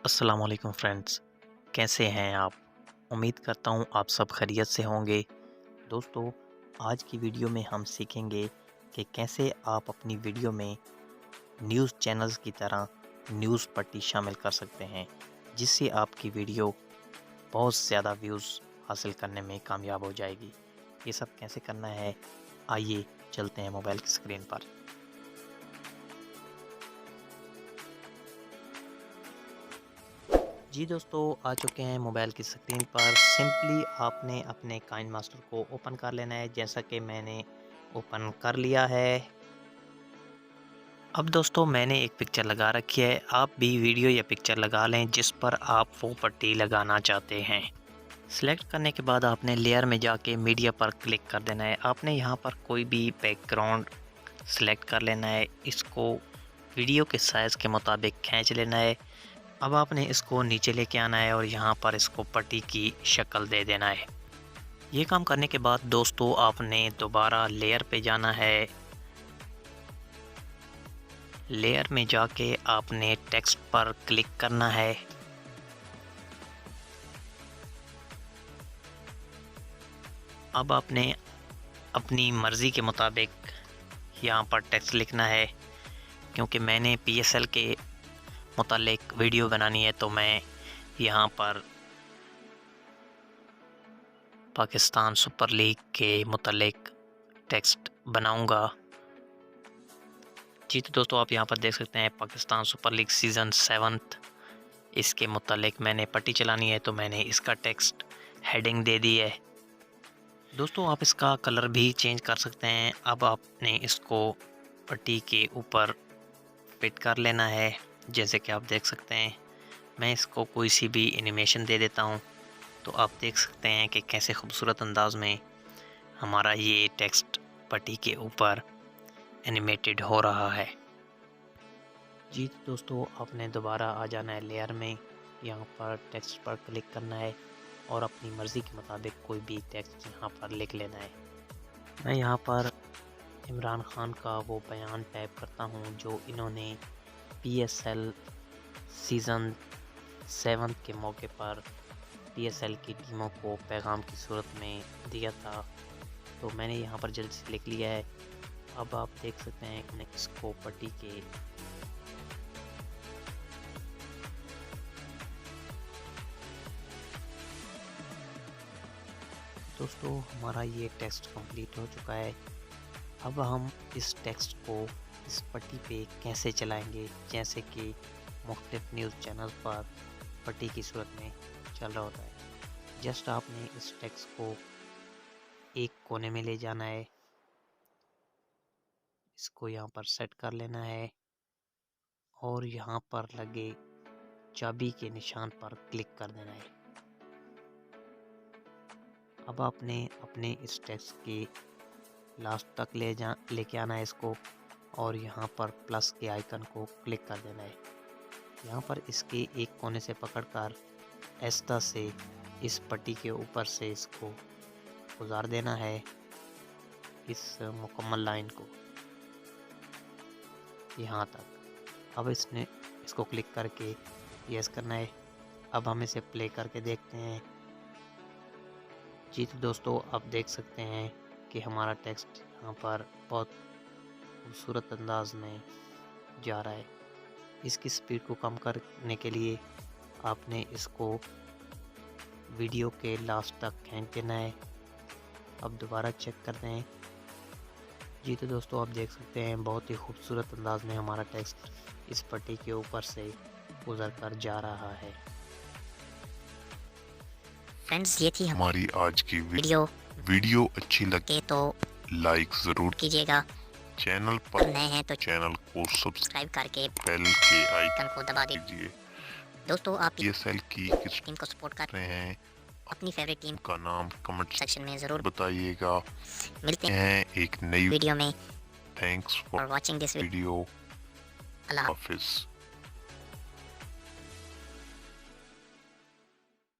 अस्सलाम वालेकुम फ्रेंड्स, कैसे हैं आप? उम्मीद करता हूँ आप सब खैरियत से होंगे। दोस्तों, आज की वीडियो में हम सीखेंगे कि कैसे आप अपनी वीडियो में न्यूज़ चैनल्स की तरह न्यूज़ पट्टी शामिल कर सकते हैं, जिससे आपकी वीडियो बहुत ज़्यादा व्यूज़ हासिल करने में कामयाब हो जाएगी। ये सब कैसे करना है, आइए चलते हैं मोबाइल की स्क्रीन पर। जी दोस्तों, आ चुके हैं मोबाइल की स्क्रीन पर। सिंपली आपने अपने काइन मास्टर को ओपन कर लेना है, जैसा कि मैंने ओपन कर लिया है। अब दोस्तों मैंने एक पिक्चर लगा रखी है, आप भी वीडियो या पिक्चर लगा लें जिस पर आप वो पट्टी लगाना चाहते हैं। सिलेक्ट करने के बाद आपने लेयर में जाके मीडिया पर क्लिक कर देना है। आपने यहाँ पर कोई भी बैकग्राउंड सिलेक्ट कर लेना है, इसको वीडियो के साइज़ के मुताबिक खींच लेना है। अब आपने इसको नीचे लेके आना है और यहाँ पर इसको पट्टी की शक्ल दे देना है। ये काम करने के बाद दोस्तों आपने दोबारा लेयर पे जाना है। लेयर में जाके आपने टेक्स्ट पर क्लिक करना है। अब आपने अपनी मर्ज़ी के मुताबिक यहाँ पर टेक्स्ट लिखना है। क्योंकि मैंने पीएसएल के मुतालिक वीडियो बनानी है, तो मैं यहाँ पर पाकिस्तान सुपर लीग के मुतालिक टेक्स्ट बनाऊंगा। जी तो दोस्तों आप यहाँ पर देख सकते हैं पाकिस्तान सुपर लीग सीज़न 7 इसके मुतालिक मैंने पट्टी चलानी है, तो मैंने इसका टेक्स्ट हेडिंग दे दी है। दोस्तों आप इसका कलर भी चेंज कर सकते हैं। अब आपने इसको पट्टी के ऊपर फिट कर लेना है, जैसे कि आप देख सकते हैं। मैं इसको कोई सी भी एनिमेशन दे देता हूँ, तो आप देख सकते हैं कि कैसे खूबसूरत अंदाज में हमारा ये टेक्स्ट पट्टी के ऊपर एनिमेटेड हो रहा है। जी तो दोस्तों आपने दोबारा आ जाना है लेयर में, यहाँ पर टेक्स्ट पर क्लिक करना है और अपनी मर्ज़ी के मुताबिक कोई भी टेक्स्ट यहाँ पर लिख लेना है। मैं यहाँ पर इमरान खान का वो बयान टाइप करता हूँ जो इन्होंने पीएसएल सीज़न 7 के मौके पर पीएसएल की टीमों को पैगाम की सूरत में दिया था, तो मैंने यहाँ पर जल्दी से लिख लिया है। अब आप देख सकते हैं कि मैंने इसको पट्टी के दोस्तों हमारा ये टेक्स्ट कंप्लीट हो चुका है। अब हम इस टेक्स्ट को इस पट्टी पे कैसे चलाएंगे, जैसे कि मुख्तलिफ न्यूज़ चैनल पर पट्टी की सूरत में चल रहा होता है। जस्ट आपने इस टेक्स्ट को एक कोने में ले जाना है, इसको यहाँ पर सेट कर लेना है और यहाँ पर लगे चाबी के निशान पर क्लिक कर देना है। अब आपने अपने इस टेक्स्ट के लास्ट तक लेके आना है इसको, और यहाँ पर प्लस के आइकन को क्लिक कर देना है। यहाँ पर इसके एक कोने से पकड़कर ऐसा से इस पट्टी के ऊपर से इसको गुजार देना है, इस मुकम्मल लाइन को यहाँ तक। अब इसको क्लिक करके यस करना है। अब हम इसे प्ले करके देखते हैं। जी तो दोस्तों आप देख सकते हैं कि हमारा टेक्स्ट यहाँ पर बहुत खूबसूरत अंदाज में जा रहा है। इसकी स्पीड को कम करने के लिए आपने इसको वीडियो के लास्ट तक खींच देना है। अब दोबारा चेक करते हैं। जी तो दोस्तों आप देख सकते हैं बहुत ही खूबसूरत अंदाज में हमारा टेक्स्ट इस पट्टी के ऊपर से गुजर कर जा रहा है। फ्रेंड्स ये थी हमारी आज की वीडियो अच्छी लगे तो लाइक ज़रूर कीजिएगा। चैनल पर नए हैं तो चैनल को सब्सक्राइब करके बेल के आइकन को दबा दीजिए। दोस्तों आप पीएसएल की किस टीम को सपोर्ट कर रहे हैं, अपनी फेवरेट टीम का नाम कमेंट सेक्शन में ज़रूर बताइएगा। मिलते हैं एक नई वीडियो में। Thanks for watching this video. अल्लाह हाफिज़।